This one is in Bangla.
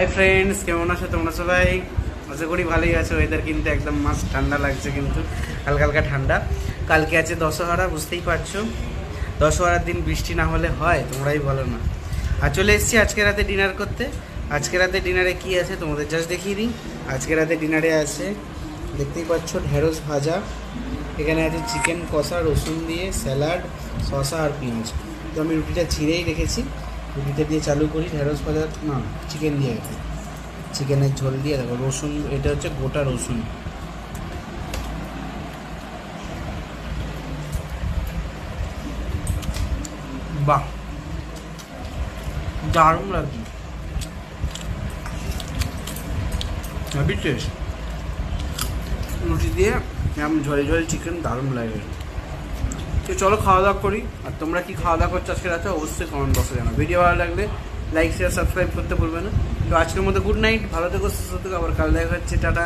হাই ফ্রেন্ডস, কেমন আছো তোমরা সবাই? আশা করি ভালোই আছো। ওয়েদার কিন্তু একদম মাস্ট ঠান্ডা লাগছে, কিন্তু হালকা হালকা ঠান্ডা। কালকে আছে দশহরা, বুঝতেই পারছো। দশহরার দিন বৃষ্টি না হলে হয়? তোমরাই বলো না। আর চলে এসেছি আজকে রাতে ডিনার করতে। আজকে রাতে ডিনারে কি আছে তোমাদের জাস্ট দেখিয়ে দিই। আজকে রাতে ডিনারে আছে, দেখতেই পাচ্ছ, ঢেঁড়স ভাজা, এখানে আছে চিকেন কষা রসুন দিয়ে, স্যালাড, শসা আর পেঁয়াজ। তো আমি রুটিটা ছিঁড়েই রেখেছি, রুটিটা দিয়ে চালু করি। ঢেঁড়স ভাজা না, চিকেন দিয়ে আছে, চিকেনের ঝোল দিয়ে। দেখো রসুন, এটা হচ্ছে গোটা রসুন। বাহ, দারুণ লাগছে, হেভি টেস্ট। রুটি দিয়ে এরকম ঝোলে ঝোলে চিকেন দারুণ লাগে। তো চলো খাওয়া দাওয়া করি। আর তোমরা কি খাওয়া দাওয়া করছো আজকে রাতে অবশ্যই কমেন্ট বক্সে জানাও। ভিডিও ভালো লাগলে লাইক শেয়ার সাবস্ক্রাইব করতে ভুলবে না। তো আজকের মতো গুড নাইট, ভালো থেকো, সুস্থ থেকো, আবার কাল দেখা হচ্ছে, টাটা।